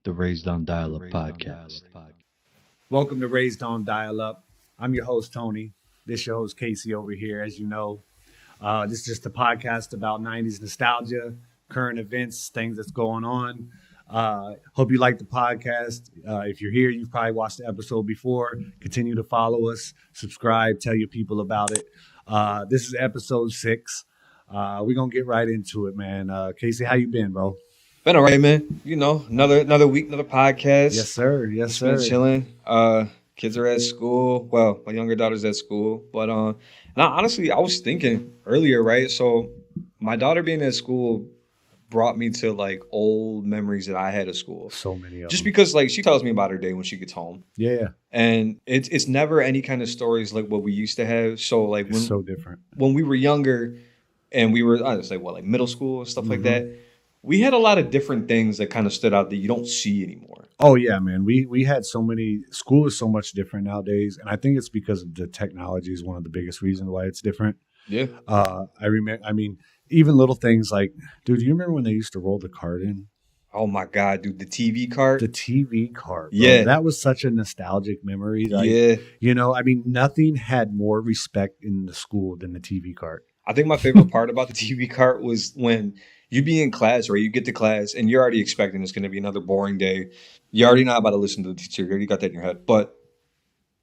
The Raised on Dialup podcast. Welcome to Raised on Dialup. I'm your host, Tony. This your host, Casey, over here, as you know. This is just a podcast about 90s nostalgia, current events, things that's going on. Hope you like the podcast. If you're here, you've probably watched the episode before. Continue to follow us, subscribe, tell your people about it. This is episode 6. We're going to get right into it, man. Casey, how you been, bro? Been all right, man. You know, another week, another podcast. Yes, sir. Yes, sir. Been chilling. Kids are at school. Well, my younger daughter's at school. But now, honestly, I was thinking earlier, right? So my daughter being at school brought me to like old memories that I had of school. So many of Just them. because like she tells me about her day when she gets home. Yeah. And it's never any kind of stories like what we used to have. So like It's so different. when we were younger and we were, I was like, what, like middle school and stuff like that. We had a lot of different things that kind of stood out that you don't see anymore. Oh yeah, man. We had so many. School is so much different nowadays, and I think it's because of the technology is one of the biggest reasons why it's different. Yeah. I remember. I mean, even little things like, dude, do you remember when they used to roll the card in? Oh my God, dude, the TV cart. The TV card. Bro. Yeah. That was such a nostalgic memory. Like, Yeah. You know, I mean, nothing had more respect in the school than the TV card. I think my favorite part about the TV cart was when you'd be in class, or you get to class and you're already expecting it's going to be another boring day. You're already not about to listen to the teacher. You already got that in your head. But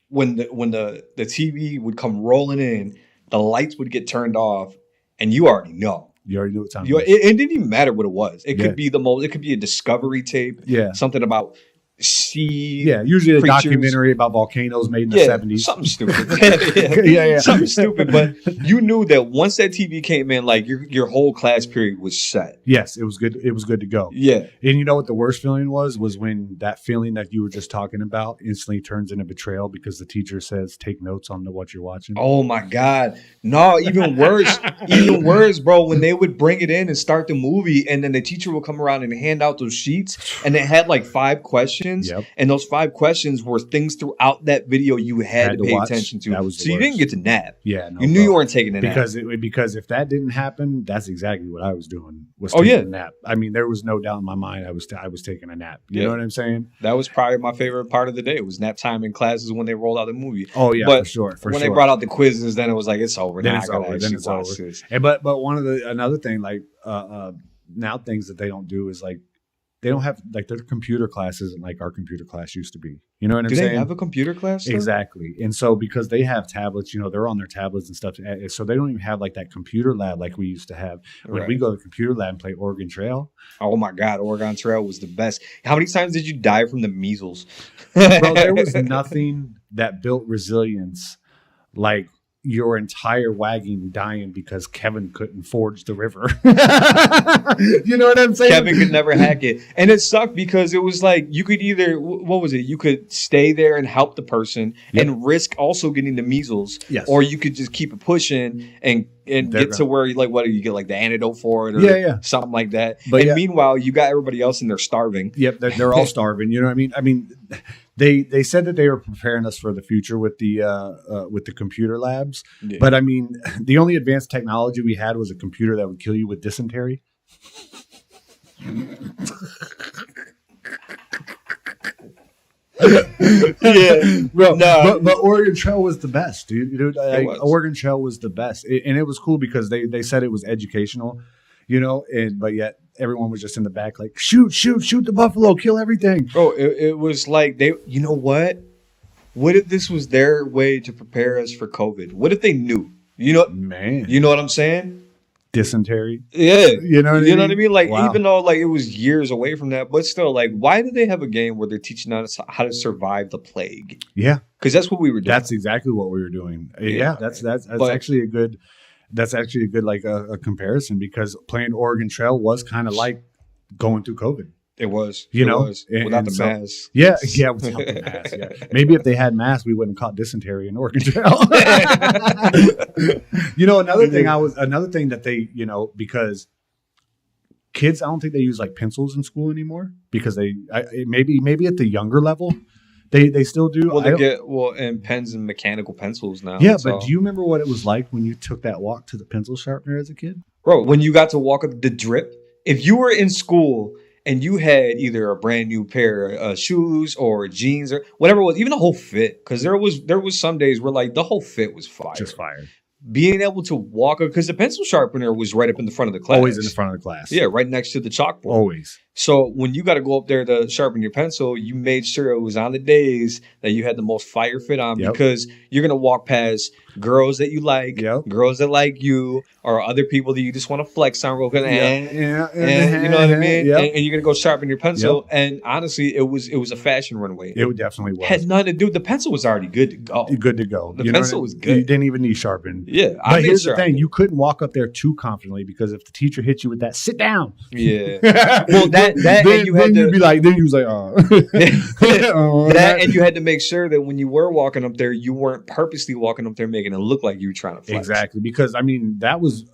when the TV would come rolling in, the lights would get turned off, and you already know. You already knew what time It, it was. it didn't even matter what it was. It Yeah. could be it could be a Discovery tape. Yeah. Something about sea. Yeah, usually a creatures. documentary about volcanoes made in the 70s. Something stupid. Yeah. Something stupid. But you knew that once that TV came in, like your whole class period was set. Yes, it was good. It was good to go. Yeah. And you know what the worst feeling was when that feeling that you were just talking about instantly turns into betrayal because the teacher says, take notes on what you're watching. Oh my God. No, even worse. Even worse, bro, when they would bring it in and start the movie, and then the teacher would come around and hand out those sheets, and it had like 5 questions. Yep. And those 5 questions were things throughout that video you had to pay watch. attention to. That was the So you didn't worst. get to nap. Yeah, no, You knew bro. you weren't taking a nap. because if that didn't happen, that's exactly what I was doing. Was Oh, taking yeah. a nap. I mean, there was no doubt in my mind I was taking a nap. You Yeah. know what I'm saying? That was probably my favorite part of the day. It was nap time in classes when they rolled out the movie. Oh yeah, But for sure. when they brought out the quizzes, then it was like, it's over. Then Now it's I gotta over. actually Then it's watch over. this. And but another thing like now things that they don't do is like they don't have like their computer class isn't like our computer class used to be. You know what I'm Do saying? they have a computer class? Still? Exactly. And so because they have tablets, you know, they're on their tablets and stuff. So they don't even have like that computer lab like we used to have. When Right. we go to the computer lab and play Oregon Trail, Oh my God, Oregon Trail was the best. How many times did you die from the measles? bro, there was nothing that built resilience like your entire wagon dying because Kevin couldn't forge the river. You know what I'm saying? Kevin could never hack it. And it sucked because it was like you could either, what was it? You could stay there and help the person Yep. and risk also getting the measles. Yes. Or you could just keep it pushing and They're get to gonna- where you like, what do you get, like the antidote for it or Yeah. something like that. But and yeah. meanwhile, you got everybody else and they're starving. Yep, they're all starving. You know what I mean? They said that they were preparing us for the future with the computer labs. Yeah. But I mean, the only advanced technology we had was a computer that would kill you with dysentery. Yeah. Bro, No. but Oregon Trail was the best, dude. Like, was. Oregon Trail was the best, and it was cool because they said it was educational, you know. But yet everyone was just in the back, like shoot the buffalo, kill everything. Bro, it was like they, you know what? What if this was their way to prepare us for COVID? What if they knew? You know what I'm saying? Dysentery. Yeah. You know what You know what I mean? Like, Wow. even though like it was years away from that, but still, like, why do they have a game where they're teaching us how to survive the plague? Yeah, Because that's what we were doing. that's exactly what we were doing. Yeah, Yeah. that's But- actually a good. That's actually a good like a comparison because playing Oregon Trail was kind of like going through COVID. It was. You It know, was. and- Without and the so- mask. Yeah, without the mask. Yeah. Maybe if they had masks, we wouldn't have caught dysentery in Oregon Trail. You know, another thing that they, you know, because kids, I don't think they use like pencils in school anymore because maybe at the younger level, They still do. Well, they get and pens and mechanical pencils now. Yeah, but do you remember what it was like when you took that walk to the pencil sharpener as a kid? Bro, when you got to walk up the drip, if you were in school and you had either a brand new pair of shoes or jeans or whatever it was, even the whole fit, because there was some days where like the whole fit was fire. Just fire. Being able to walk up, because the pencil sharpener was right up in the front of the class. Always in the front of the class. Yeah, right next to the chalkboard. Always. So when you got to go up there to sharpen your pencil, you made sure it was on the days that you had the most fire fit on, because you're going to walk past girls that you like, girls that like you, or other people that you just want to flex on real quick. And you know what I mean? And you're going to go sharpen your pencil. And honestly, it was a fashion runway. It definitely was. Had nothing to do. The pencil was already good to go. Good to go. The pencil was good. You didn't even need sharpened. Yeah. But here's the thing. You couldn't walk up there too confidently, because if the teacher hit you with that, sit down. Yeah. Well, and you had to be like, then you was like, that, and you had to make sure that when you were walking up there, you weren't purposely walking up there making it look like you were trying to flex. Exactly, because I mean, that was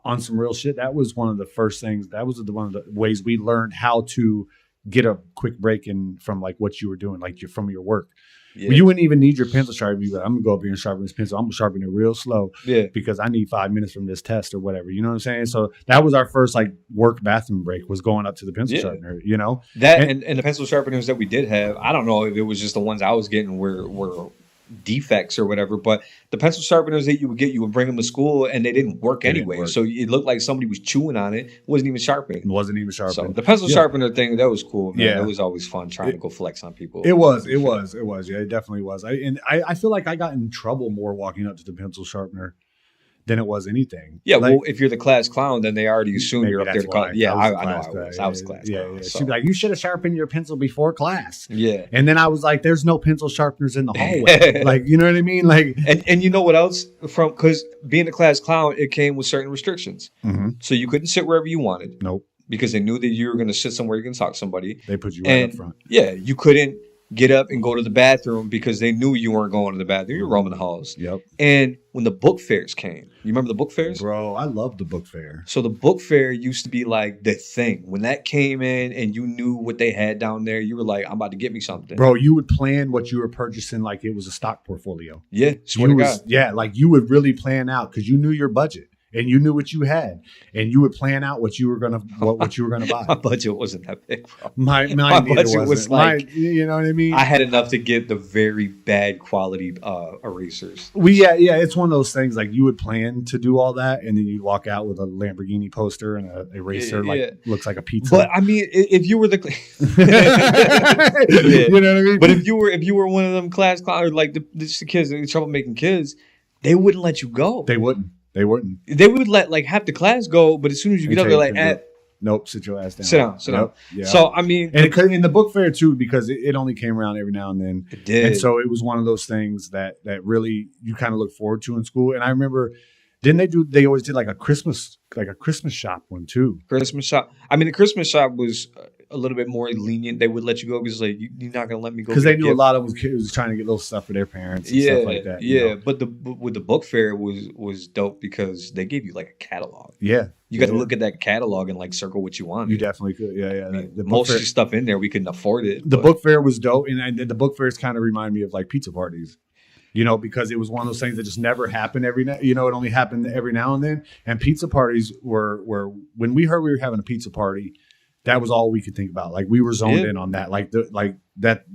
on some real shit. That was one of the first things. That was one of the ways we learned how to get a quick break in from like what you were doing, like from your work. Yeah. You wouldn't even need your pencil sharpener. You'd be like, I'm gonna go up here and sharpen this pencil. I'm gonna sharpen it real slow, because I need 5 minutes from this test or whatever. You know what I'm saying? So that was our first like work bathroom break, was going up to the pencil sharpener. You know, that and the pencil sharpeners that we did have. I don't know if it was just the ones I was getting were defects or whatever, but the pencil sharpeners that you would bring them to school, and they didn't work anyway. So it looked like somebody was chewing on it. It wasn't even sharpening. So the pencil sharpener thing, that was cool, man. It was always fun trying to go flex on people. It was. Yeah, it definitely was. I feel like I got in trouble more walking up to the pencil sharpener than it was anything. Yeah, like, well, if you're the class clown, then they already assume you're up there to call. Yeah, I know I was class clown. So. She'd be like, you should have sharpened your pencil before class. Yeah. And then I was like, there's no pencil sharpeners in the hallway. Like, you know what I mean? Like, and you know what else? Because being a class clown, it came with certain restrictions. Mm-hmm. So you couldn't sit wherever you wanted. Nope. Because they knew that you were going to sit somewhere you can talk to somebody. They put you right up front. Yeah, you couldn't get up and go to the bathroom because they knew you weren't going to the bathroom. You were roaming the halls. Yep. And when the book fairs came, you remember the book fairs? Bro, I love the book fair. So the book fair used to be like the thing. When that came in and you knew what they had down there, you were like, I'm about to get me something. Bro, you would plan what you were purchasing like it was a stock portfolio. Yeah, swear to God. Yeah, like you would really plan out because you knew your budget. And you knew what you had, and you would plan out what you were gonna buy. My budget wasn't that big, bro. My budget was like, you know what I mean. I had enough to get the very bad quality erasers. It's one of those things like you would plan to do all that, and then you'd walk out with a Lamborghini poster and an eraser looks like a pizza. But I mean, if you were the, you know what I mean. But if you were one of them class clowns, like the kids, the troublemaking kids, they wouldn't let you go. They wouldn't. They would let like half the class go, but as soon as you get up, they're like, nope, sit your ass down. Sit down. Yeah. So, I mean. And in the book fair, too, because it only came around every now and then. It did. And so it was one of those things that really you kind of look forward to in school. And I remember, they always did like a Christmas shop one, too. Christmas shop. I mean, the Christmas shop was a little bit more lenient. They would let you go because like you're not gonna let me go because they knew a lot of kids was trying to get little stuff for their parents and stuff like that. Yeah, but with the book fair was dope because they gave you like a catalog. Yeah, you got to look at that catalog and like circle what you wanted. You definitely could. Yeah. I mean, most of the stuff in there we couldn't afford it. The book fair was dope, and the book fairs kind of remind me of like pizza parties. You know, because it was one of those things that just never happened it only happened every now and then. And pizza parties were when we heard we were having a pizza party. That was all we could think about. Like we were zoned in on that.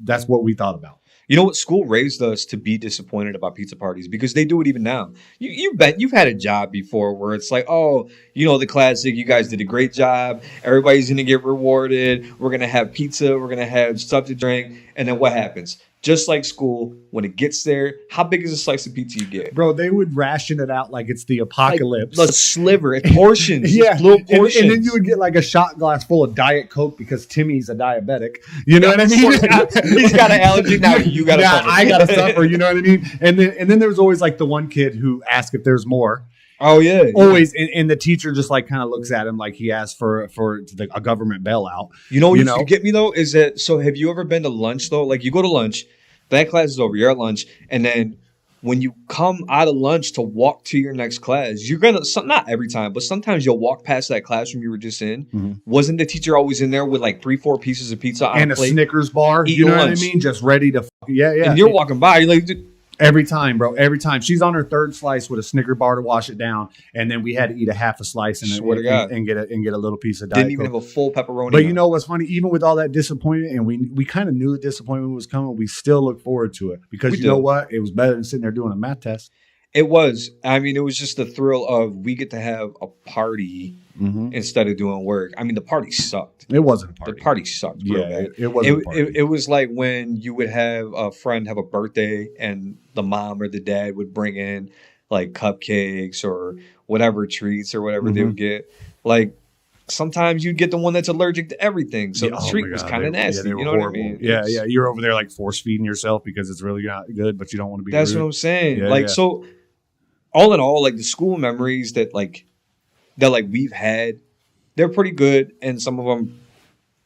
That's what we thought about. You know what? School raised us to be disappointed about pizza parties because they do it even now. You bet you've had a job before where it's like, oh, you know, the classic, you guys did a great job. Everybody's going to get rewarded. We're going to have pizza. We're going to have stuff to drink. And then what happens? Just like school, when it gets there, how big is a slice of pizza you get? Bro, they would ration it out like it's the apocalypse. Like the sliver, portions. Little portions. And then you would get like a shot glass full of Diet Coke because Timmy's a diabetic. You know what I mean? He's got an allergy. Now you got to suffer. I got to suffer. You know what I mean? And then there was always like the one kid who asked if there's more. Oh, yeah. Always. And the teacher just like kind of looks at him like he asked for a government bailout. You know what you get me, though, is that, so have you ever been to lunch, though? Like you go to lunch, that class is over, you're at lunch, and then when you come out of lunch to walk to your next class, you're gonna not every time, but sometimes you'll walk past that classroom you were just in. Mm-hmm. Wasn't the teacher always in there with like 3-4 pieces of pizza on and a plate? Snickers bar? Eating You know lunch. what I mean? Just ready to yeah. And you're walking by, you're like, dude, Every time, bro. Every time. She's on her third slice with a Snicker bar to wash it down, and then we had to eat a half a slice Swear to God. and get a little piece of Diet didn't even Coke. have a full pepperoni. But on you know what's funny? Even with all that disappointment, and we kind of knew the disappointment was coming, we still look forward to it because We you know do. what? It was better than sitting there doing a math test. It was. I mean, it was just the thrill of we get to have a party instead of doing work. I mean, the party sucked. It wasn't a party. The party sucked. Real bad. it wasn't a party. It was like when you would have a friend have a birthday and the mom or the dad would bring in like cupcakes or whatever treats or whatever they would get. Like sometimes you'd get the one that's allergic to everything. So Yeah, the oh treat my was God, kind of nasty. they were You know what I horrible. mean? Yeah, It's- yeah. You're over there like force feeding yourself because it's really not good, but you don't want to be That's rude. what I'm saying. Yeah, like yeah. so all in all, like the school memories that we've had, they're pretty good, and some of them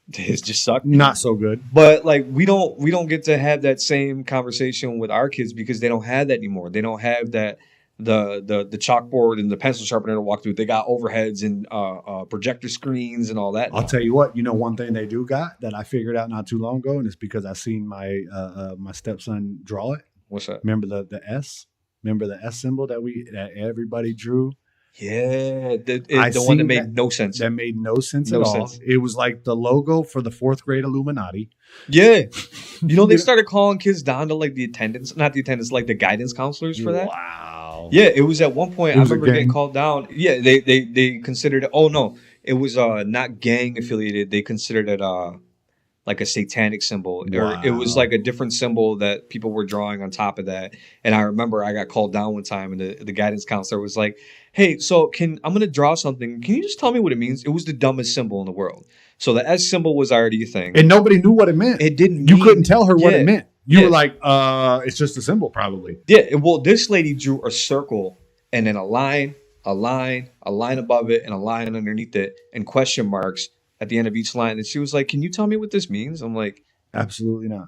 just suck. Not so good. But like we don't get to have that same conversation with our kids because they don't have that anymore. They don't have that the chalkboard and the pencil sharpener to walk through. They got overheads and projector screens and all that. I'll tell you what, one thing they do got that I figured out not too long ago, and it's because I seen my my stepson draw it. What's that? Remember the S? Remember the S symbol that everybody drew? Yeah, the I one that seen made that. no sense. That made no sense No at all. sense. It was like the logo for the 4th grade Illuminati. Yeah, they Yeah. started calling kids down to like not the attendants, like the guidance counselors for that. Wow. Yeah, it was at one point. It I was a remember getting gang? called down. Yeah, they considered it. Oh no, it was not gang affiliated. They considered it like a satanic symbol, or it was Wow. like a different symbol that people were drawing on top of that. And I remember I got called down one time, and the guidance counselor was like, "Hey, so I'm gonna draw something. Can you just tell me what it means?" It was the dumbest symbol in the world. So the S symbol was already a thing. And nobody knew what it meant. It didn't. You mean- couldn't tell her what Yeah. it meant. You Yeah. were like, it's just a symbol, probably. Yeah, well, this lady drew a circle and then a line above it, and a line underneath it, and question marks at the end of each line. And she was like, "Can you tell me what this means?" I'm like, Absolutely not.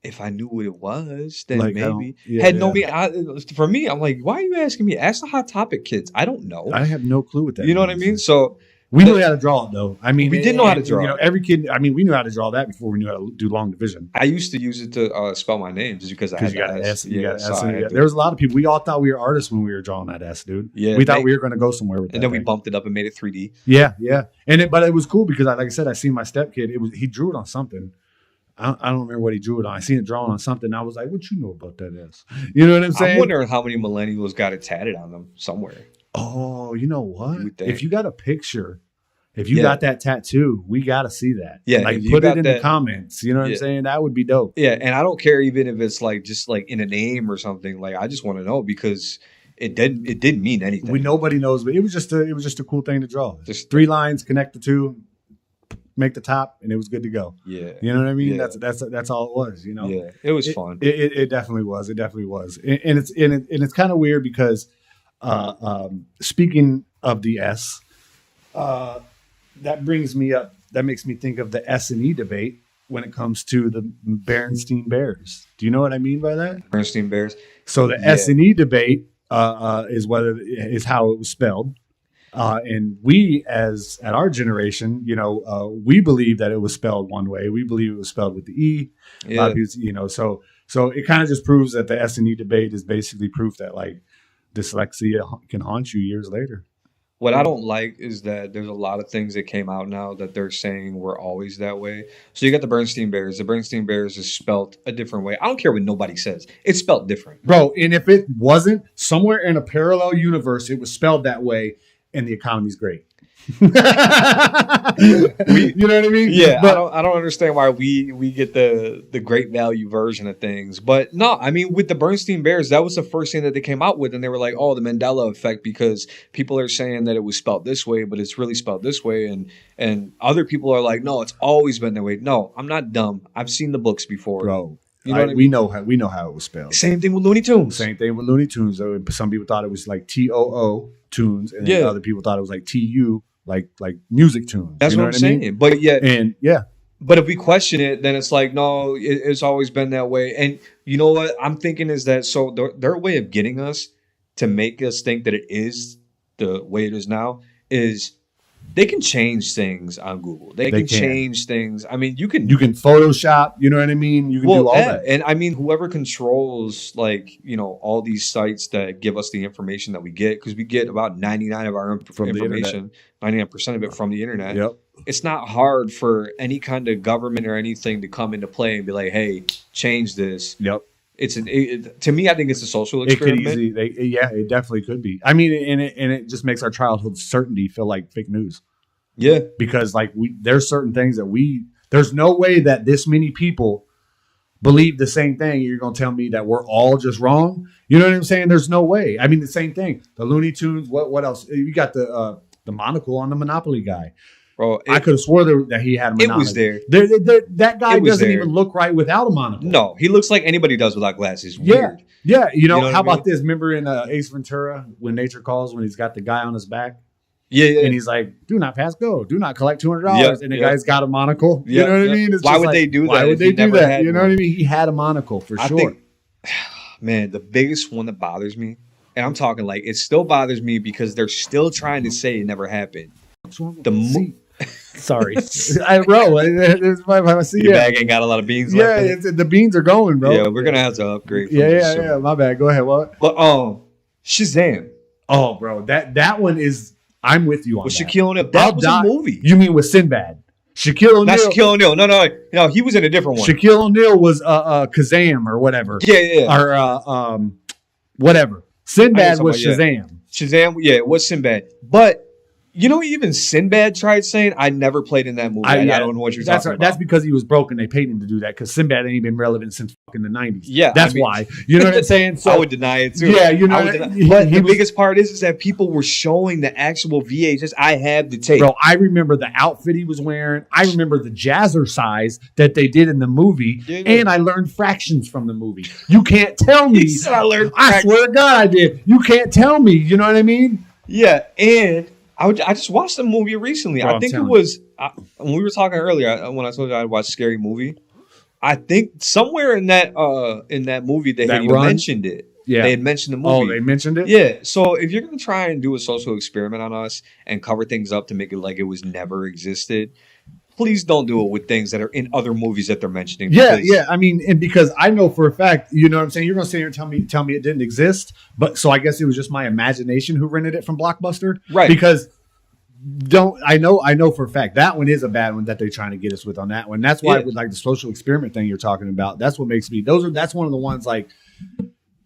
"If I knew what it was, then Like, I don't- maybe." yeah, Had no yeah. me. For me, I'm like, "Why are you asking me? Ask the Hot Topic kids. I don't know." I have no clue what that You know what I means. mean? So We knew how to draw it, though. I mean, We did know how to draw You know, it. every kid. I mean, we knew how to draw that before we knew how to do long division. I used to use it to spell my name just because I had Because you got the an S, you got an so S. I in had it. to- There was a lot of people. We all thought we were artists when we were drawing that S, dude. Yeah, we thought they- we were going to go somewhere with that. and then we thing. bumped it up and made it 3D. Yeah, yeah. But it was cool because, like I said, I seen my stepkid. He drew it on something. I don't remember what he drew it on. I seen it drawn on something. And I was like, "What you know about that S?" You know what I'm saying? I'm wondering how many millennials got it tatted on them somewhere. Oh, you know what? You would think. If you got a picture, if you Yeah. got that tattoo, we got to see that. Yeah, like if you put it got in the that- comments. You know what I'm Yeah. saying? That would be dope. Yeah, and I don't care even if it's like just like in a name or something. Like I just want to know because it didn't mean anything. Nobody knows, but it was just a cool thing to draw. Just- 3 lines, connect the 2, make the top, and it was good to go. Yeah, You know what I mean? Yeah. That's all it was. You know? yeah, it was It- fun. It definitely was. It definitely was. And it's kind of weird because speaking of the S, that brings me up. That makes me think of the S&E debate when it comes to the Berenstain Bears. Do you know what I mean by that? Bernstein Bears. So the Yeah. S&E debate is how it was spelled. And we, as at our generation, we believe that it was spelled one way. We believe it was spelled with the E. A lot Yeah, of people, so it kind of just proves that the S&E debate is basically proof that like dyslexia can haunt you years later. what I don't like is that there's a lot of things that came out now that they're saying were always that way. So you got the Bernstein Bears. The Bernstein Bears is spelt a different way. I don't care what nobody says. It's spelt different. Bro, and if it wasn't, somewhere in a parallel universe, it was spelled that way and the economy's great. You know what I mean? Yeah, But I don't understand why we get the great value version of things. But no, I mean with the Bernstein Bears, that was the first thing that they came out with, and they were like, "Oh, the Mandela effect," because people are saying that it was spelled this way, but it's really spelled this way, and other people are like, "No, it's always been that way." No, I'm not dumb. I've seen the books before. bro, You know what I we know how it was spelled. Same thing with Looney Tunes. Same thing with Looney Tunes. Though. Some people thought it was like TOO tunes, and then Yeah. other people thought it was like TU, like music tunes. That's You know what I'm I mean? saying. But yet, And yeah, But if we question it, then it's like, no, it's always been that way. And you know what I'm thinking is that so their way of getting us to make us think that it is the way it is now is they can change things on Google. They can change things. I mean, you can Photoshop, you know what I mean? You can do all that. And I mean, whoever controls like, all these sites that give us the information that we get, because we get about 99 of our information, 99% of it from the internet. Yep. It's not hard for any kind of government or anything to come into play and be like, hey, change this. Yep. To me, I think it's a social experiment. It could easily, it definitely could be. I mean, and it just makes our childhood certainty feel like fake news. Yeah, because like there's certain things that there's no way that this many people believe the same thing. You're gonna tell me that we're all just wrong? You know what I'm saying? There's no way. I mean, the same thing. The Looney Tunes. What else? You got the monocle on the Monopoly guy. Bro, I could have swore that he had a monocle. It was there. That guy doesn't even look right without a monocle. No, he looks like anybody does without glasses. Yeah. Weird. Yeah. How about this? Remember in Ace Ventura, When Nature Calls, when he's got the guy on his back? Yeah. And he's like, do not pass go. Do not collect $200. And the guy's got a monocle. You know what I mean? It's why would they do that? Why would they do that? You know what I mean? He had a monocle for sure. Man, the biggest one that bothers me, and I'm talking like it still bothers me because they're still trying to say it never happened. Sorry, I roll. I see your bag ain't got a lot of beans. Left the beans are going, bro. Yeah, we're gonna have to upgrade. Yeah. My bad. Go ahead. What? But Shazam. Oh, bro, that one is. I'm with you on with that. Shaquille O'Neal. That was a movie. You mean with Sinbad? Shaquille O'Neal. Not Shaquille O'Neal. No. He was in a different one. Shaquille O'Neal was Kazam or whatever. Yeah. Or whatever. Sinbad was Shazam. Shazam. Yeah, it was Sinbad. But even Sinbad tried saying, "I never played in that movie. I don't know what you're talking about." That's because he was broke and they paid him to do that because Sinbad ain't been relevant since fucking the 90s. Yeah, that's why. You know what I'm saying? So I would deny it too. Yeah, But the biggest part is that people were showing the actual VHS. I have the tape. Bro, I remember the outfit he was wearing. I remember the jazzercise that they did in the movie, and I learned fractions from the movie. You can't tell me. I swear to God, I did. You can't tell me. You know what I mean? Yeah, and I just watched the movie recently. Bro, I think it was when we were talking earlier when I told you I watched Scary Movie. I think somewhere in that movie they had even mentioned it. Yeah, they had mentioned the movie. Oh, they mentioned it. Yeah. So if you're gonna try and do a social experiment on us and cover things up to make it like it was never existed, please don't do it with things that are in other movies that they're mentioning. Yeah. I mean, and because I know for a fact, you know what I'm saying? You're going to sit here and tell me it didn't exist. But so I guess it was just my imagination who rented it from Blockbuster. Right. Because I know for a fact that one is a bad one that they're trying to get us with on that one. That's why with like the social experiment thing you're talking about, that's what makes me, that's one of the ones like,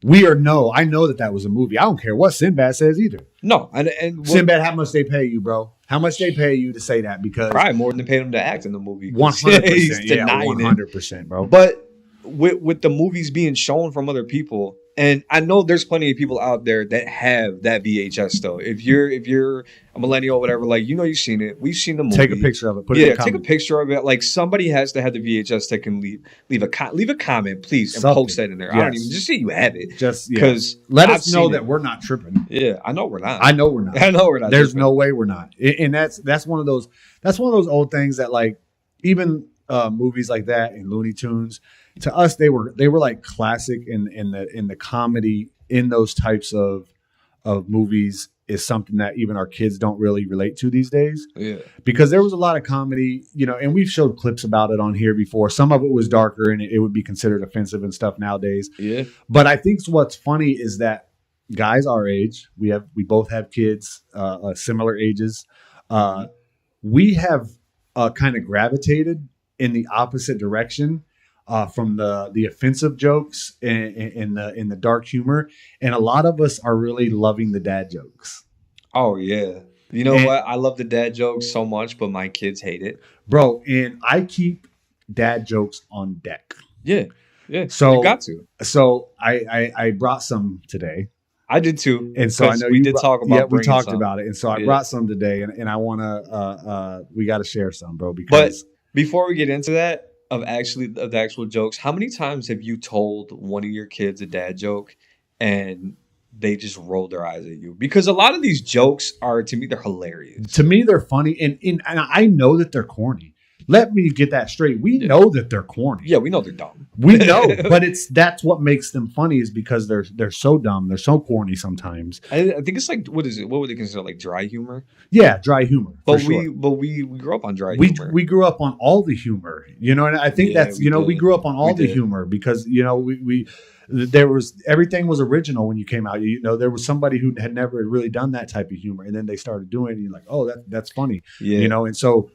I know that was a movie. I don't care what Sinbad says either. No. And Sinbad, how much they pay you, bro? How much they pay you to say that? Because probably more than they paid him to act in the movie. 100%. Yeah, 100%, bro. But with the movies being shown from other people, and I know there's plenty of people out there that have that VHS though. If you're a millennial or whatever, like you've seen it. We've seen the movie. Take a picture of it. Put it in the comment. Take a picture of it. Like somebody has to have the VHS that can leave a comment, please, and post that in there. Yes. I don't even just say you have it. Just because let us know that we're not tripping. Yeah, I know we're not. I know we're not. There's tripping. No way we're not. And that's one of those old things that like even movies like that and Looney Tunes, to us they were like classic in the comedy in those types of movies is something that even our kids don't really relate to these days. Yeah. Because there was a lot of comedy, and we've showed clips about it on here before. Some of it was darker and it would be considered offensive and stuff nowadays. Yeah. But I think what's funny is that guys our age, we both have kids similar ages. We have kind of gravitated in the opposite direction from the offensive jokes and the dark humor, and a lot of us are really loving the dad jokes. Oh yeah, what? I love the dad jokes so much, but my kids hate it, bro. And I keep dad jokes on deck. Yeah. So you got to. So I brought some today. I did too, and so I know we did talk about. Yeah, we talked about it, and so I brought some today, and I want to. We got to share some, bro. Because before we get into that. Of the actual jokes, how many times have you told one of your kids a dad joke and they just roll their eyes at you? Because a lot of these jokes are, to me, they're hilarious. To me, they're funny, and I know that they're corny. let me get that straight. We know that they're corny. Yeah, we know they're dumb. We know, but that's what makes them funny is because they're so dumb. They're so corny sometimes. I think it's like, what is it? What would they consider, like dry humor? Yeah, dry humor. But sure. we grew up on dry humor. We grew up on all the humor, and I think that's we grew up on all the humor because there was everything was original when you came out. There was somebody who had never really done that type of humor, and then they started doing it. And you're like, oh, that's funny, and so.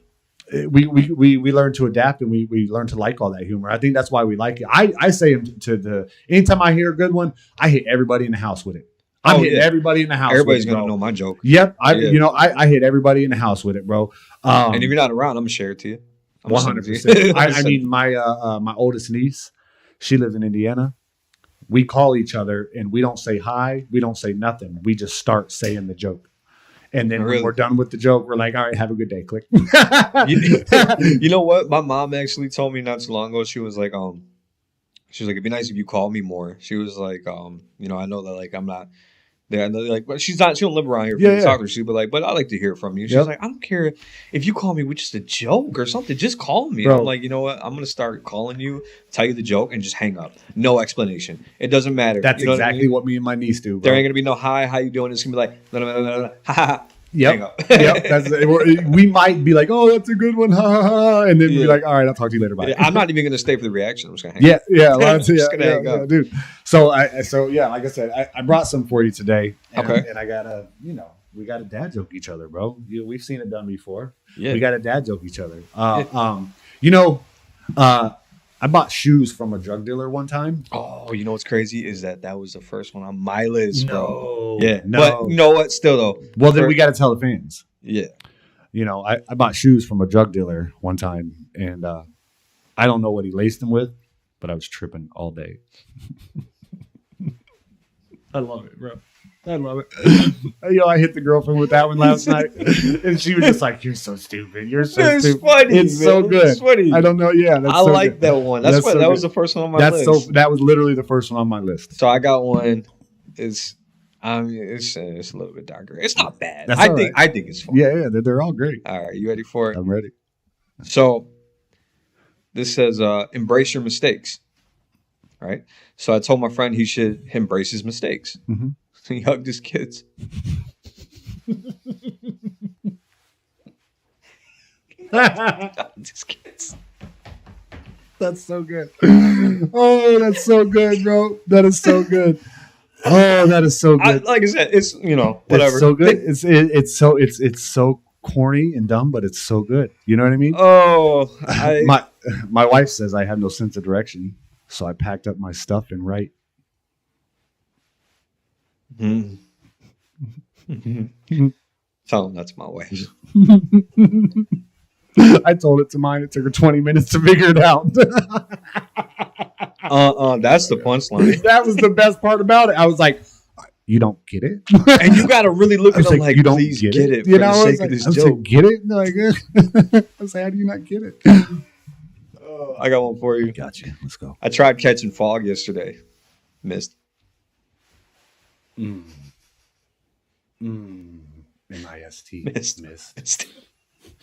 We learn to adapt and we learn to like all that humor. I think that's why we like it. I say anytime I hear a good one, I hit everybody in the house with it. I'm hitting everybody in the house. Everybody's gonna know my joke. Yep. I hit everybody in the house with it, bro. And if you're not around, I'm gonna share it to you. 100%. I mean, my oldest niece, she lives in Indiana. We call each other and we don't say hi. We don't say nothing. We just start saying the joke. And then when we're done with the joke, we're like, all right, have a good day. Click. You know what? My mom actually told me not too long ago. She was like, it'd be nice if you called me more. She was like, I know that like I'm not there. And like, but she don't live around here for me to talk to her. But like, but I like to hear from you. She's like, I don't care if you call me with just a joke or something. Just call me. I'm like, you know what? I'm gonna start calling you, tell you the joke, and just hang up. No explanation. It doesn't matter. That's exactly what me and my niece do. Bro. There ain't gonna be no hi, how you doing? It's gonna be like, no, ha ha. Yep. We might be like, oh, that's a good one, ha ha ha, and then be like, all right, I'll talk to you later. Bye. I'm not even going to stay for the reaction. I'm just going to hang up. I'm just going to hang up, dude. So like I said, I brought some for you today. And I got we got to dad joke each other, bro. We've seen it done before. Yeah, we got to dad joke each other. I bought shoes from a drug dealer one time. Oh, you know what's crazy is that was the first one on my list, bro. Yeah, but you know what? Still though. Well, then we got to tell the fans. Yeah. I bought shoes from a drug dealer one time, and I don't know what he laced them with, but I was tripping all day. I love it, bro. I love it. I hit the girlfriend with that one last night, and she was just like, "You're so stupid. You're so stupid." Funny, it's man. So good. It's funny. I don't know. Yeah, I so like good. That one. That was the first one on my list. That was literally the first one on my list. So I got one. It's a little bit darker. It's not bad. I think it's fun. Yeah, they're all great. All right, you ready for it? I'm ready. So this says, "Embrace your mistakes." Right. So I told my friend he should embrace his mistakes. Mm-hmm. He hugged his kids. That's so good. Oh, that's so good, bro. That is so good. Oh, that is so good. Like I said, it's whatever. It's so good. It's so corny and dumb, but it's so good. You know what I mean? Oh, my wife says I have no sense of direction, so I packed up my stuff and write. Mm-hmm. Tell him that's my wife. I told it to mine. It took her 20 minutes to figure it out. That's the punchline. That was the best part about it. I was like, "You don't get it," and you got to really look at them like, "You don't get it." You know, I was like, "Get it?" Like, I was like, "How do you not get it?" I got one for you. Gotcha. Let's go. I tried catching fog yesterday. Missed. M-I-S-T. Missed.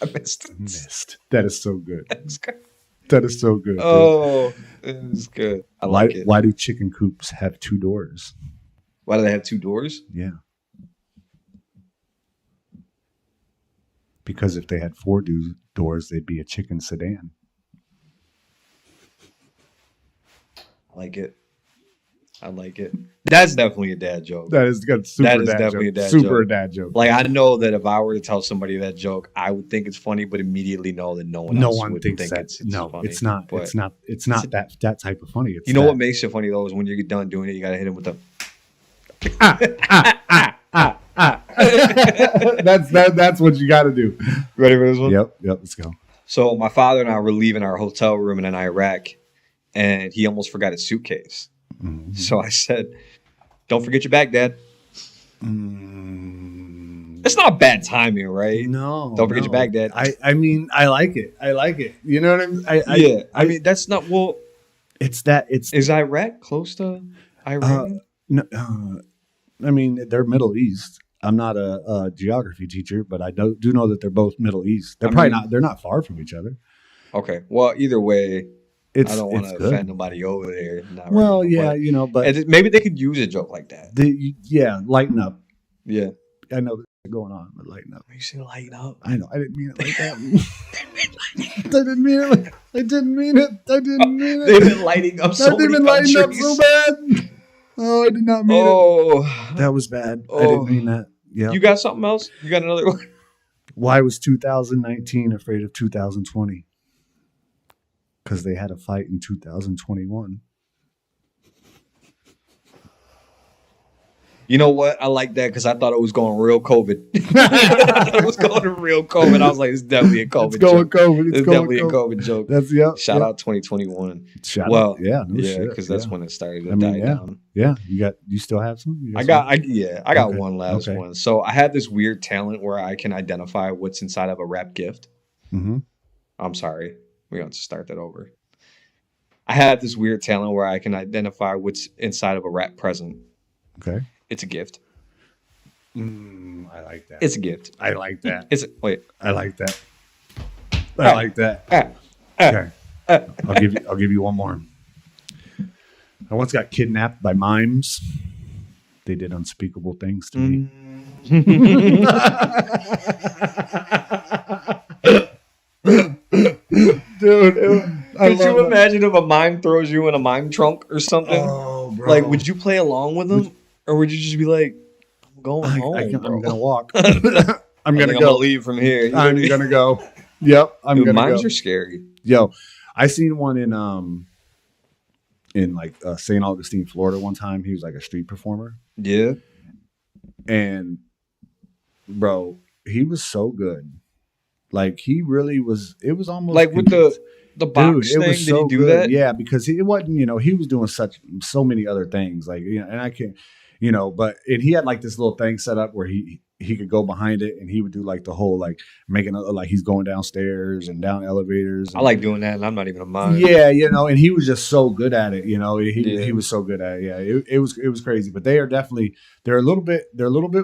I missed. Missed. That is so good. That's good. That is so good. Oh, it is good. I like it. Why do chicken coops have 2 doors? Why do they have 2 doors? Yeah. Because if they had 4 doors, they'd be a chicken sedan. I like it. That's definitely a dad joke. That is good. That is definitely a dad joke. joke. Super dad joke. Like, I know that if I were to tell somebody that joke, I would think it's funny, but immediately know that no one would think it's no, funny. it's not. But it's not that type of funny. It's what makes it funny though is when you get done doing it, you gotta hit him with the That's what you gotta do. Ready for this one? Yep. Let's go. So my father and I were leaving our hotel room in Iraq, and he almost forgot his suitcase. Mm-hmm. So I said, "Don't forget your bag, Dad." It's not bad timing, right? No. Don't forget your bag, Dad. I mean, I like it. You know what I mean? I mean, that's not Is Iraq close to Iran? No. I mean, they're Middle East. I'm not a geography teacher, but I do know that they're both Middle East. They're not far from each other. Okay. Well, either way, I don't want to good. offend nobody over there. Not Well, right now, yeah, but you know, but maybe they could use a joke like that. lighten up. Yeah. I know there's going on, but lighten up. You say lighten up. I know. I didn't mean it like that. I didn't mean it. I didn't mean it. I didn't mean it. They've been lighting up so many countries. Up so bad. Oh, I did not mean it. That was bad. I didn't mean that. Yeah. You got something else? You got another one? Why was 2019 afraid of 2020? Because they had a fight in 2021. You know what? I like that because I thought it was going real COVID. I thought it was going to real COVID. I was like, it's definitely a COVID joke. It's definitely a COVID joke. That's Shout out 2021. Yeah, because that's when it started to die down. Yeah, you still have some? I got one last one. So I have this weird talent where I can identify what's inside of a wrap gift. Mm-hmm. I'm sorry. We're going to start that over. I have this weird talent where I can identify what's inside of a wrap present. Okay. It's a gift. I like that. It's a gift. I like that. I like that. I like that. Okay. I'll give you one more. I once got kidnapped by mimes. They did unspeakable things to me. Dude, could you imagine if a mime throws you in a mime trunk or something? Oh, bro. Like, would you play along with them? Or would you just be like, I'm going home, I'm going to walk. I'm going to leave from here. I'm going to go. Yep. I'm going to go. Mimes are scary. Yo, I seen one in like St. Augustine, Florida one time. He was like a street performer. Yeah. And, bro, he was so good. Like, he really was. It was almost like with the box thing. Did he do that? Yeah, because it wasn't. He was doing so many other things. Like, and I can't. But he had like this little thing set up where he could go behind it and he would do like the whole like making it like he's going downstairs and down elevators. I like doing that, and I'm not even a mime. Yeah, and he was just so good at it. He was so good at it. Yeah, it was crazy. But they're a little bit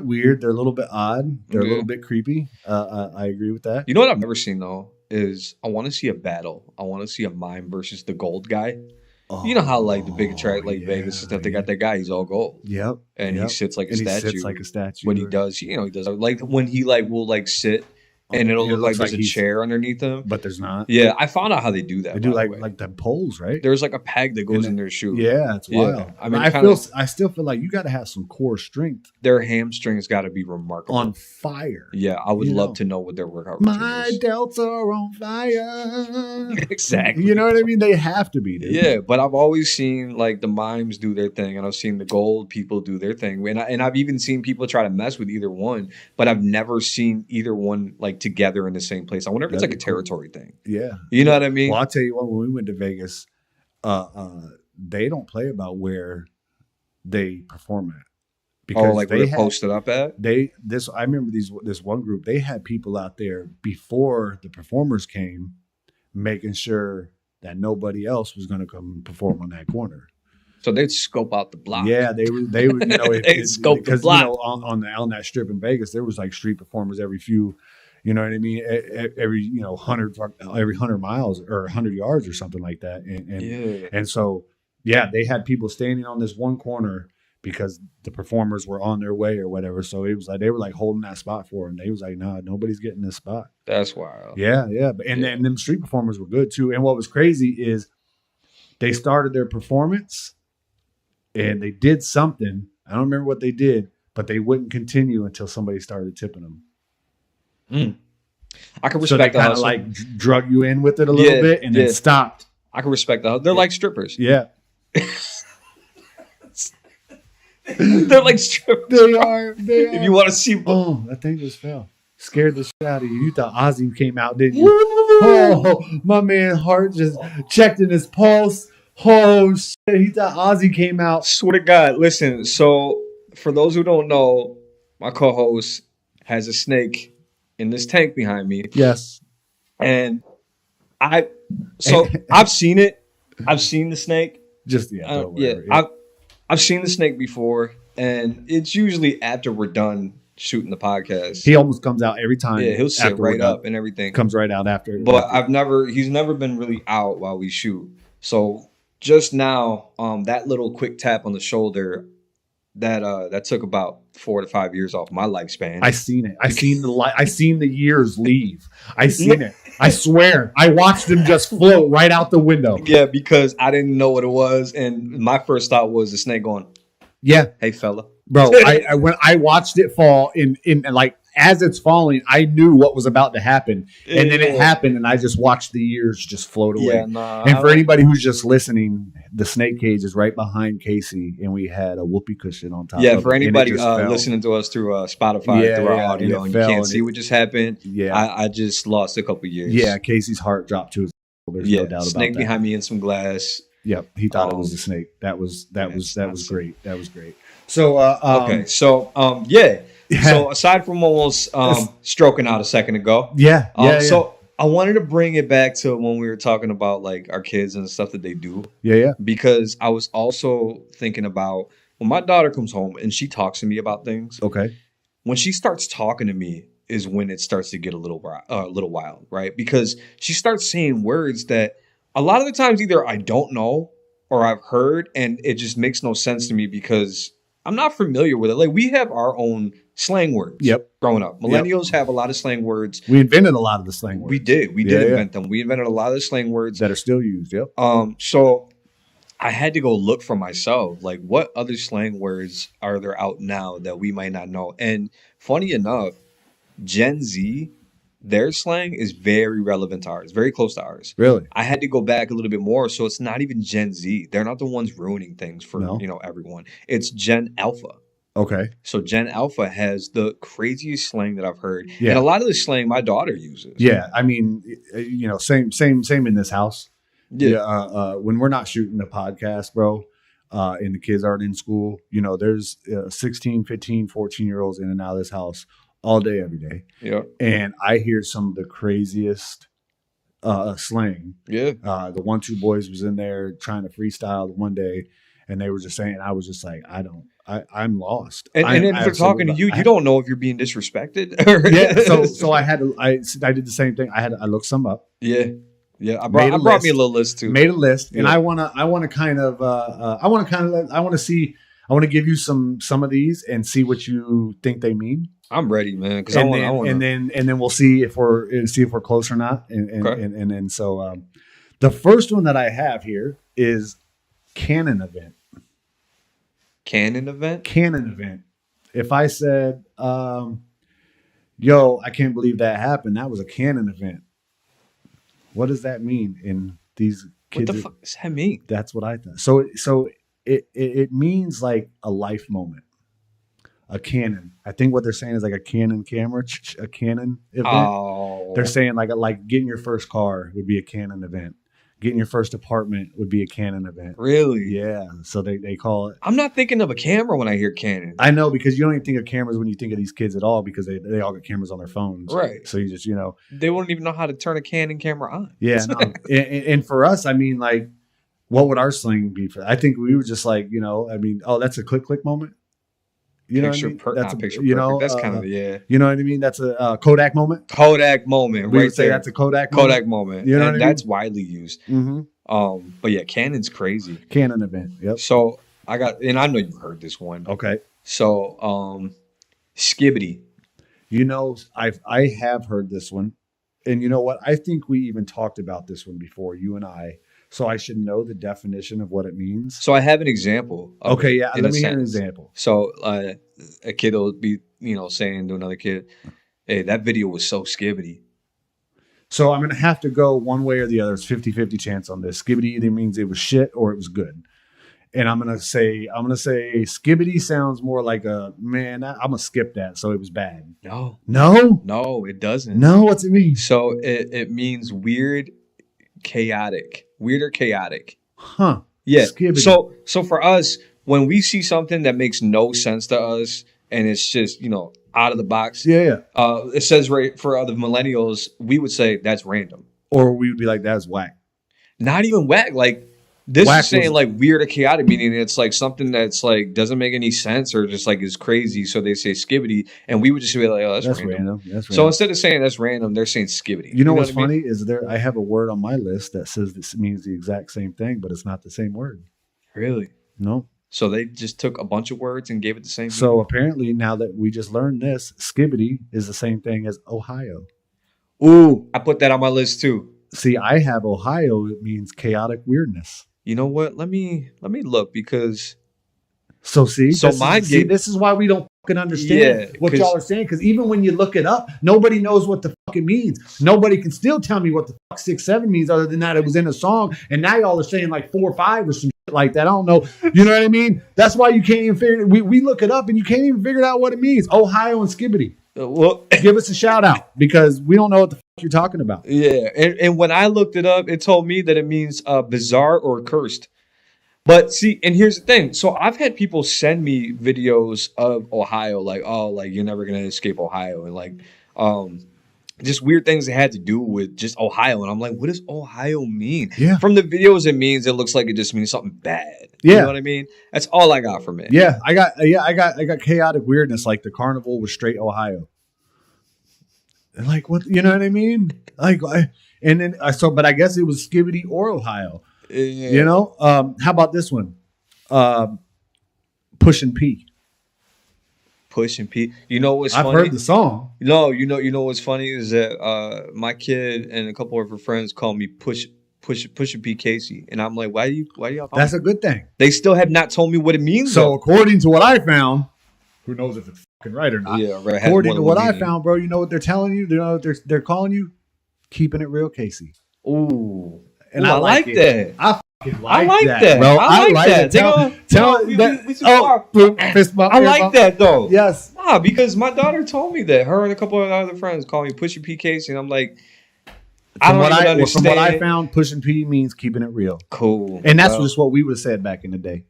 weird. They're a little bit odd. They're a little bit creepy. I agree with that. You know what I've never seen though is I want to see a battle. I want to see a mime versus the gold guy. Oh, you know how like the big attract like Vegas and stuff, they got that guy, he's all gold. Yep. And he sits like a statue. He sits like a statue. What he does, he does like when he like will like sit and it'll look like there's a chair underneath him. But there's not. Yeah, I found out how they do that. They do like the poles, right? There's like a peg that goes in their shoe. Yeah, it's wild. I mean, I still feel like you got to have some core strength. Their hamstrings got to be remarkable. On fire. Yeah, I would love to know what their workout routine is. My delts are on fire. Exactly. You know what I mean? They have to be, dude. Yeah, but I've always seen like the mimes do their thing, and I've seen the gold people do their thing, and I've even seen people try to mess with either one, but I've never seen either one like together in the same place. I wonder if it's like a territory thing. Yeah. You know what I mean? Well, I'll tell you what, when we went to Vegas, they don't play about where they perform at. Because like where they're posted up at? I remember this one group, they had people out there before the performers came, making sure that nobody else was going to come perform on that corner. So they'd scope out the block. Yeah, they would. They'd scope the block. On that strip in Vegas, there was like street performers every few. You know what I mean? Every 100 miles or 100 yards or something like that. And so they had people standing on this one corner because the performers were on their way or whatever. So it was like they were like holding that spot for them. They was like, nah, nobody's getting this spot. That's wild. Yeah. And then them street performers were good too. And what was crazy is they started their performance and they did something. I don't remember what they did, but they wouldn't continue until somebody started tipping them. I can respect that. So they kind of like drug you in with it a little bit and then stopped. I can respect that. They're like strippers. Yeah. They're like strippers. They are. If you want to see. Oh, that thing just fell. Scared the shit out of you. You thought Ozzy came out, didn't you? Oh, my man heart just checked in his pulse. Oh, shit. He thought Ozzy came out. Swear to God. Listen, so for those who don't know, my co-host has a snake in this tank behind me. Yes. And I've seen it. I've seen the snake. I've seen the snake before, and it's usually after we're done shooting the podcast. He almost comes out every time. Yeah, he'll sit after we're right done. up and everything. Comes right out after. But he's never been really out while we shoot. So just now, that little quick tap on the shoulder, that took about 4 to 5 years off my lifespan. I seen it. I seen the years leave. I seen it. I swear. I watched them just float right out the window. Yeah, because I didn't know what it was, and my first thought was the snake going, Yeah, "Hey, fella." bro. When I watched it fall in like as it's falling, I knew what was about to happen, and then it happened, and I just watched the years just float away. Yeah, nah, and for anybody who's just listening, the snake cage is right behind Casey, and we had a whoopee cushion on top. Yeah, of for it, anybody and it just fell. listening to us through Spotify, through our audio, and you can't see what just happened. Yeah, I just lost a couple years. Yeah, Casey's heart dropped to his. There's no doubt about snake that. behind me in some glass. Yep, he thought it was a snake. That was great. That was great. So okay, so yeah. So aside from almost stroking out a second ago, so I wanted to bring it back to when we were talking about like our kids and the stuff that they do. Yeah. Because I was also thinking about when my daughter comes home and she talks to me about things. Okay. When she starts talking to me is when it starts to get a little wild, right? Because she starts saying words that a lot of the times either I don't know or I've heard, and it just makes no sense to me because I'm not familiar with it. Like we have our own slang words. Yep. Growing up, millennials have a lot of slang words. We invented a lot of the slang words. We did invent them. We invented a lot of the slang words that are still used. Yep. So I had to go look for myself. Like, what other slang words are there out now that we might not know? And funny enough, Gen Z, their slang is very relevant to ours, very close to ours. Really? I had to go back a little bit more. So it's not even Gen Z. They're not the ones ruining things for everyone. It's Gen Alpha. Okay. So Gen Alpha has the craziest slang that I've heard. Yeah. And a lot of the slang my daughter uses. Yeah. I mean, same in this house. Yeah. When we're not shooting a podcast, bro, and the kids aren't in school, there's 16, 15, 14-year-olds in and out of this house all day, every day. Yeah. And I hear some of the craziest slang. Yeah. The 1-2 Boys was in there trying to freestyle one day, and they were just saying, I was just like, I'm lost. And if they're talking to you, you don't know if you're being disrespected. So I did the same thing. I looked some up. Yeah. Yeah. I brought me a little list too. Made a list. Yeah. And I want to give you some of these and see what you think they mean. I'm ready, man. Because and then we'll see if we're close or not. And then so the first one that I have here is canon event. Canon event? Canon event. If I said, yo, I can't believe that happened. That was a canon event. What does that mean in these kids? What the fuck does that mean? That's what I thought. So it means like a life moment. A canon. I think what they're saying is like a Canon camera, a Canon event. Oh. They're saying like getting your first car would be a Canon event. Getting your first apartment would be a Canon event. Really? Yeah. So they call it. I'm not thinking of a camera when I hear Canon. I know, because you don't even think of cameras when you think of these kids at all, because they all got cameras on their phones. Right. So you just, They wouldn't even know how to turn a Canon camera on. Yeah. No. and for us, I mean, like, what would our slang be for that? I think we were just like, that's a click moment. You know what I mean? That's a picture. That's kind of You know what I mean? That's a Kodak moment. Kodak moment. We would say that's a Kodak moment. Kodak moment. You know what I mean? That's widely used. Mm-hmm. But yeah, Canon's crazy. Canon event. Yep. So I know you've heard this one. Okay. So skibbity. I have heard this one, and you know what? I think we even talked about this one before, you and I. So I should know the definition of what it means. So I have an example. Okay, yeah. Let me hear an example. So a kid will be, saying to another kid, "Hey, that video was so skibbity." So I'm going to have to go one way or the other. It's 50-50 chance on this. Skibbity either means it was shit or it was good. And I'm going to say skibbity sounds more like I'm going to skip that. So it was bad. No, it doesn't. No, what's it mean? So it means weird, chaotic. Weird or chaotic. Huh. Yeah. Skibbity. So for us, when we see something that makes no sense to us and it's just, out of the box. Yeah. It says right for other millennials, we would say that's random. Or we would be like, that's whack. Not even whack. Like This Whack is saying was- like weird or chaotic, meaning it's like something that's like doesn't make any sense or just like is crazy. So they say skibbity, and we would just be like, oh, that's random. That's So random. instead of saying that's random, they're saying skibbity. You know what's what I mean? funny is I have a word on my list that says this means the exact same thing, but it's not the same word. Really? No. So they just took a bunch of words and gave it the same. So apparently, now that we just learned this, skibbity is the same thing as Ohio. Ooh, I put that on my list too. See, I have Ohio. It means chaotic weirdness. You know what? Let me look because So see, So this is why we don't fucking understand what 'cause- y'all are saying. Because even when you look it up, nobody knows what the fuck it means. Nobody can still tell me what the fuck 6, 7 means, other than that it was in a song. And now y'all are saying like 4 or 5 or some shit like that. I don't know. You know what I mean? That's why you can't even figure it. We look it up and you can't even figure out what it means. Ohio and skibbity. well, Give us a shout out because we don't know what the fuck you're talking about. yeah. And when I looked it up, it told me that it means bizarre or cursed. But see, and here's the thing. So I've had people send me videos of Ohio, like, oh, like you're never gonna escape Ohio, and like, just weird things that had to do with just Ohio. And I'm like, what does Ohio mean? Yeah. From the videos, it means it looks like it just means something bad. Yeah. You know what I mean? That's all I got from it. Yeah, I got chaotic weirdness. Like the carnival was straight Ohio. And like what, you know what I mean? Like, but I guess it was skibbity or Ohio. Yeah. You know, how about this one? Push and P. Push and P. You know what's I've funny? heard the song. No, you know what's funny is that my kid and a couple of her friends call me Push and P Casey, and I'm like, why do y'all call That's me? a good thing. They still have not told me what it means. So though. according to what I found, who knows if it's fucking right or not? Yeah, right. According to what I found, bro, you know what they're telling you? You know what they're calling you? Keeping it real, Casey. Ooh, And Ooh, I like it. that. I fucking I like like that, that. bro. I like that. it. They Tell gonna- that. we too far. Boom, fist bump, I fist like bump. that though. Yes. Nah, because my daughter told me that. Her and a couple of other friends call me Push and P Casey, and I'm like, I From don't even understand. from what I found, pushing P means keeping it real. Cool. And that's Well, just what we would have said back in the day.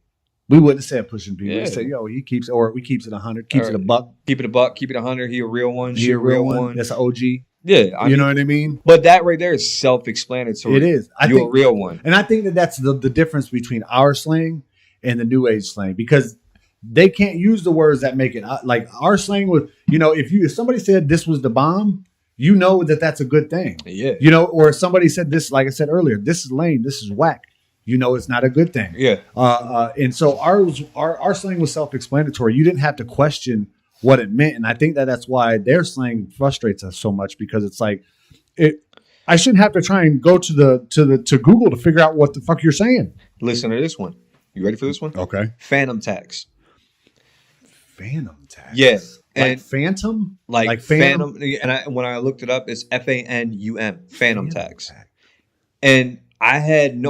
We wouldn't have said pushing P. We would have Yeah. said, yo, he keeps it 100, keeps it a Alright. buck. keep it a buck, keep it 100. He a real one. She He a real one. That's an OG. Yeah, I You mean, know what I mean? but that right there is self-explanatory. It is. You a real one. And I think that's the difference between our slang and the new age slang, because they can't use the words that make it like our slang with, you know, if somebody said this was the bomb, you know that that's a good thing. Yeah. You know, or if somebody said this, like I said earlier, this is lame, this is whack, you know, it's not a good thing. Yeah. And so our slang was self-explanatory. You didn't have to question what it meant. And I think that's why their slang frustrates us so much, because it's like I shouldn't have to try and go to Google to figure out what the fuck you're saying. Listen to this one. You ready for this one? Okay. Phantom tax. Phantom tax. Yeah. Like And phantom? like phantom? phantom. And when I looked it up, it's FANUM. Phantom tax. And I had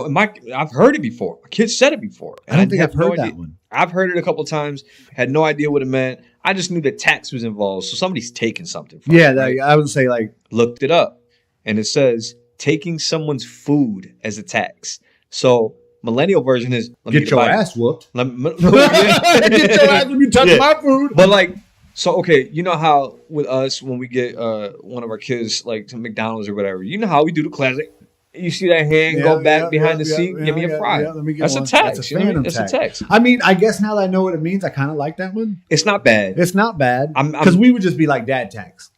I've heard it before. My kids said it before. I don't think had I've heard no that idea. one. I've heard it a couple times. Had no idea what it meant. I just knew that tax was involved. So somebody's taking something from Yeah, it, right? I would say like Looked it up, and it says taking someone's food as a tax. So millennial version is let me get your a bite. ass whooped. Let me- Get your ass when you touch Yeah. my food. But like, so okay, you know how with us when we get one of our kids like to McDonald's or whatever, you know how we do the classic. You see that hand go back behind the seat, give me a fry. Let me get That's one. a tax. That's you know what I mean? phantom That's a tax. I mean, I guess now that I know what it means, I kind of like that one. It's not bad. It's not bad I'm- because we would just be like dad tax.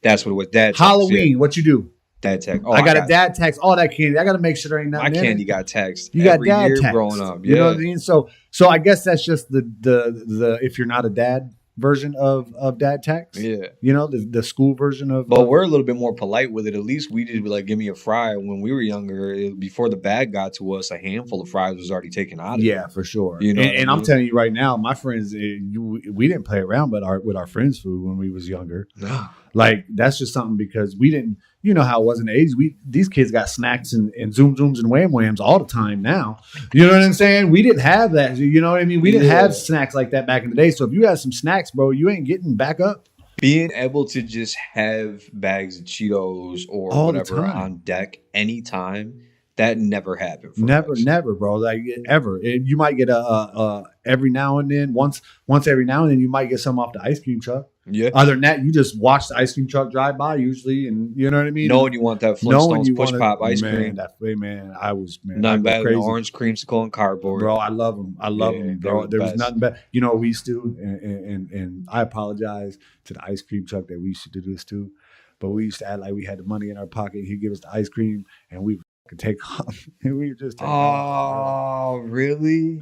That's what it was. Dad tax. Halloween, Yeah. what you do? Dad tax. Oh, I got a dad tax. All that candy. I got to make sure there ain't My nothing in candy it. got taxed. You got every dad year tax growing up. You know Yeah. what I mean? So I guess that's just the if you're not a dad version of dad tax. Yeah. You know, the school version of. But we're a little bit more polite with it. At least we did like, give me a fry. When we were younger, before the bag got to us, a handful of fries was already taken out of it. Yeah, for sure. You know what I and I'm mean? telling you right now, my friends, we didn't play around, with our friends' food when we was younger. No. Like that's just something because we didn't. You know how it was in the 80s. These kids got snacks and zoom zooms and wham whams all the time now. You know what I'm saying? We didn't have that. You know what I mean? We didn't Yeah. have snacks like that back in the day. So if you had some snacks, bro, you ain't getting back up. Being able to just have bags of Cheetos or All the whatever time. on deck anytime, That never happened. For Never, us. never, bro. Like ever. You might get a every now and then, once every now and then, you might get some off the ice cream truck. Yeah. Other than that, you just watch the ice cream truck drive by usually, and you know what I mean. Knowing you want that Flintstones push pop ice cream. That way, man. I was Nothing better than orange creamsicle and cardboard. Bro, I love them. I love them, bro. There was nothing better. You know what we used to do, and I apologize to the ice cream truck that we used to do this to, but we used to act like we had the money in our pocket. He'd give us the ice cream, and we could take off, and we would just take off. Oh, really?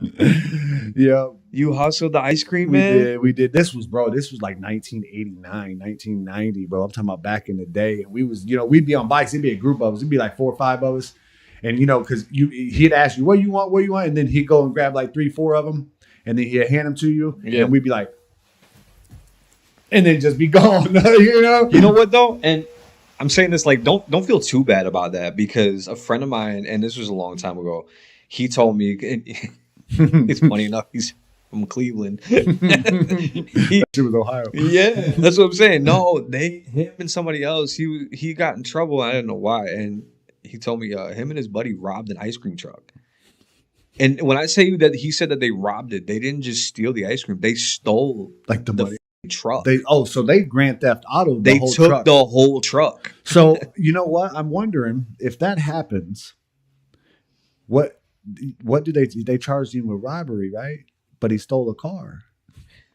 Yeah. You hustled the ice cream, man? We did. This was like 1989, 1990, bro. I'm talking about back in the day. And we was, we'd be on bikes. It'd be a group of us. It'd be like 4 or 5 of us. And, because he'd ask you, what you want? And then he'd go and grab like 3, 4 of them. And then he'd hand them to you. Yeah. And we'd be like, and then just be gone, You know what, though? And I'm saying this, like, don't feel too bad about that, because a friend of mine, and this was a long time ago, he told me, it's funny enough, he's from Cleveland. She was Ohio. Yeah, that's what I'm saying. No, him and somebody else, he got in trouble. I didn't know why. And he told me him and his buddy robbed an ice cream truck. And when I say that he said that they robbed it, they didn't just steal the ice cream. They stole like the money. Truck. So they Grand Theft Auto. They took the whole truck. So you know what? I'm wondering if that happens. What do they charged him with robbery, right? But he stole a car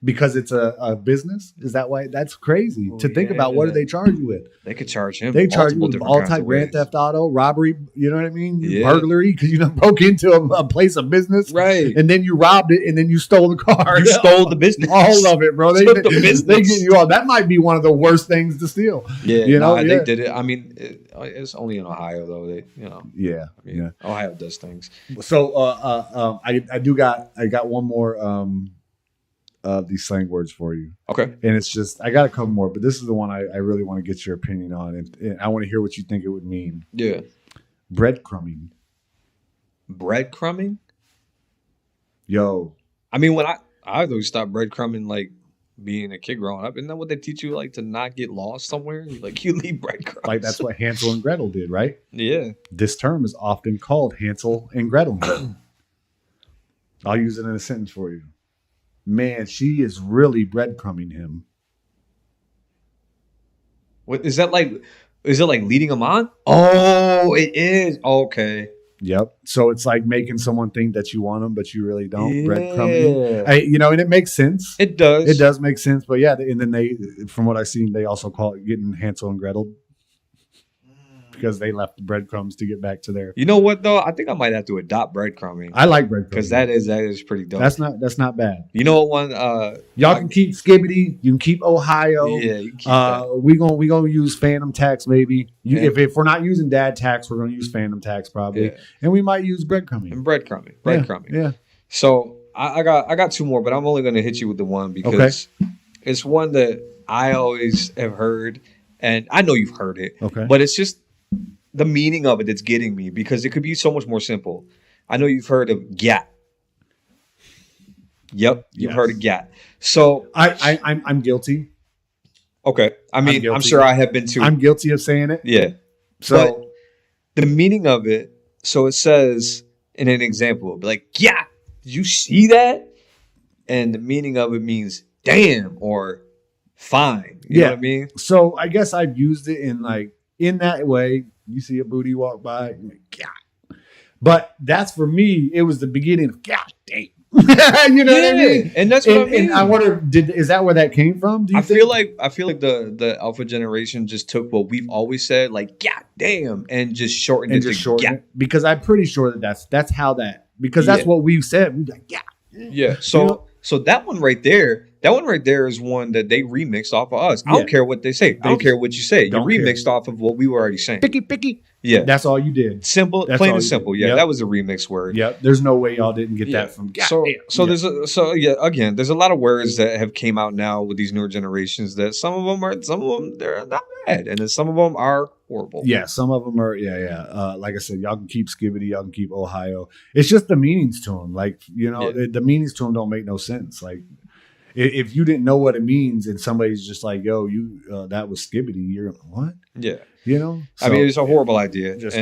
because it's a business. Is that why? That's crazy to think about. What do they charge you with? They could charge him. They charge you with all type Grand Theft Auto, robbery. You know what I mean? Yeah. Burglary, because you broke into a place of business, right? And then you robbed it, and then you stole the car. You stole the business, all of it, bro. They took the business. They get you all. That might be one of the worst things to steal. Yeah, they did it. I mean, it's only in Ohio though. Yeah. Ohio does things. So I got one more. These slang words for you. Okay. And it's just, I got a couple more, but this is the one I really want to get your opinion on. And I want to hear what you think it would mean. Yeah. Breadcrumbing. Breadcrumbing? Yo. I mean, when I always stopped breadcrumbing, like being a kid growing up. Isn't that what they teach you, like to not get lost somewhere? Like you leave breadcrumbs. Like that's what Hansel and Gretel did, right? Yeah. This term is often called Hansel and Gretel. I'll use it in a sentence for you. Man, she is really breadcrumbing him. What is that like? Is it like leading him on? Oh, it is. Okay. Yep. So it's like making someone think that you want them, but you really don't. Yeah. Breadcrumbing. And it makes sense. It does. It does make sense. But yeah, and then they, from what I've seen, they also call it getting Hansel and Gretel. Because they left the breadcrumbs to get back to their. You know what though? I think I might have to adopt breadcrumbing. I like breadcrumbing because that is pretty dope. That's not bad. You know what one? Y'all can keep Skibbity. You can keep Ohio. Yeah, you can keep that. We gonna use Phantom Tax maybe. If we're not using Dad Tax, we're gonna use Phantom Tax probably, and we might use breadcrumbing. And breadcrumbing. Yeah. So I got 2 more, but I'm only gonna hit you with the one because it's one that I always have heard, and I know you've heard it. Okay. But it's just the meaning of it that's getting me because it could be so much more simple. I know you've heard of gat. Yep, you've heard of gat. So I'm guilty. Okay, I mean, I'm sure I have been too. I'm guilty of saying it. Yeah. So the meaning of it. So it says in an example, like, yeah, did you see that? And the meaning of it means damn or fine. You know what I mean? So I guess I've used it in that way. You see a booty walk by, you're like, God. But that's for me, it was the beginning of God damn. You know what I mean? And that's what I mean. And I wonder, is that where that came from? I feel like the alpha generation just took what we've always said, like God damn, and just shortened it to it. Because I'm pretty sure that's how that, because that's what we've said. We're like, yeah. So so that one right there is one that they remixed off of us. I don't care what they say. I don't care what you say. You remixed off of what we were already saying. Picky. Yeah. That's all you did. Simple, plain and simple. Yeah, that was a remix word. Yep. There's no way y'all didn't get that from there's a lot of words that have came out now with these newer generations that some of them they're not bad, and then some of them are horrible. Yeah, some of them are like I said, y'all can keep Skibbity, y'all can keep Ohio. It's just the meanings to them. Like, the meanings to them don't make no sense. Like, if you didn't know what it means and somebody's just like, yo, you that was Skibbity, you're what? Yeah. So, I mean, it's a horrible idea. Just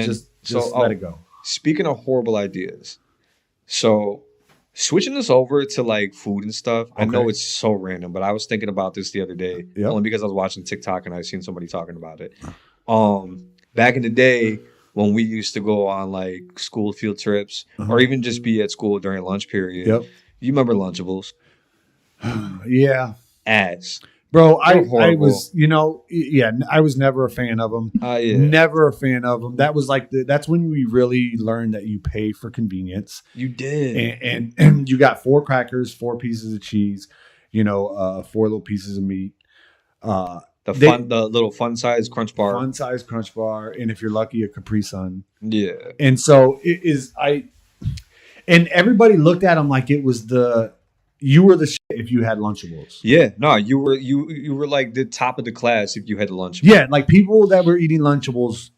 let it go. Speaking of horrible ideas, so switching this over to like food and stuff, I know Okay. it's so random, but I was thinking about this the other day, Yep. only because I was watching TikTok and I seen somebody talking about it. Back in the day when we used to go on like school field trips or even just be at school during lunch period, Yep. you remember Lunchables? Yeah. Ass. Bro, I horrible. was, I was never a fan of them. Yeah. Never a fan of them. That was like that's when we really learned that you pay for convenience. You did. And you got 4 crackers, 4 pieces of cheese, 4 little pieces of meat. The little fun size crunch bar. Fun size crunch bar, and if you're lucky, a Capri Sun. Yeah. And so it is. And everybody looked at them like it was you were the shit if you had Lunchables. Yeah, no, you were like the top of the class if you had lunch. Yeah, like people that were eating Lunchables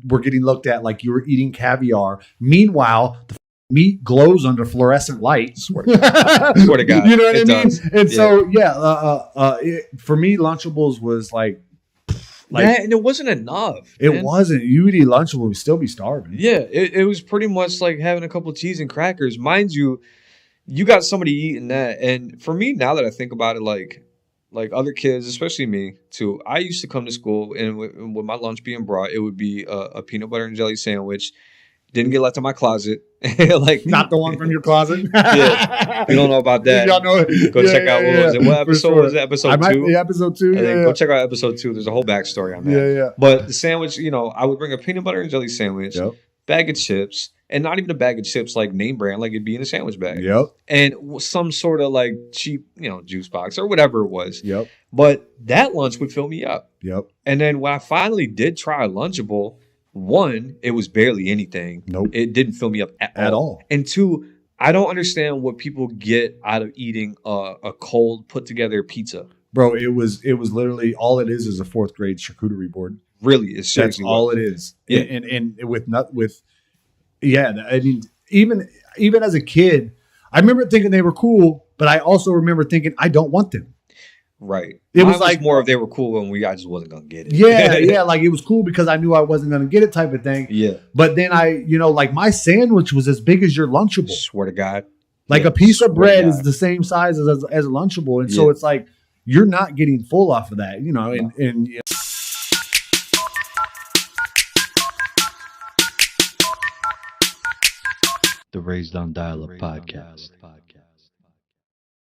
were getting looked at like you were eating caviar. Meanwhile, the meat glows under fluorescent light. Swear to God. You know what I mean? Does. And so, for me, Lunchables was like and it wasn't enough. It wasn't. You would eat Lunchables, we'd still be starving. Yeah, it was pretty much like having a couple of cheese and crackers. Mind you, you got somebody eating that. And for me, now that I think about it, like other kids, especially me too, I used to come to school and with my lunch being brought, it would be a peanut butter and jelly sandwich. Didn't get left in my closet. Like not the one from your closet. Yeah, if you don't know about that, y'all know it. Go check out what episode was it? Episode 2? Yeah, episode 2. Go check out episode 2. There's a whole backstory on that. Yeah. But the sandwich, I would bring a peanut butter and jelly sandwich, Yep. bag of chips, and not even a bag of chips like name brand, like it'd be in a sandwich bag. Yep. And some sort of like cheap, juice box or whatever it was. Yep. But that lunch would fill me up. Yep. And then when I finally did try a Lunchable, 1, it was barely anything. Nope. It didn't fill me up at all. And 2, I don't understand what people get out of eating a cold put together pizza. Bro, it was literally all it is a 4th grade charcuterie board. Really, it's seriously that's all it is. Yeah. And I mean, even as a kid, I remember thinking they were cool, but I also remember thinking I don't want them. Right. It Mine was like more of they were cool when I just wasn't gonna get it. Yeah, like it was cool because I knew I wasn't gonna get it type of thing. Yeah. But then like my sandwich was as big as your Lunchable. Swear to God. Like a piece of bread is the same size as a Lunchable. And so it's like you're not getting full off of that, and The Raised on Dialup podcast.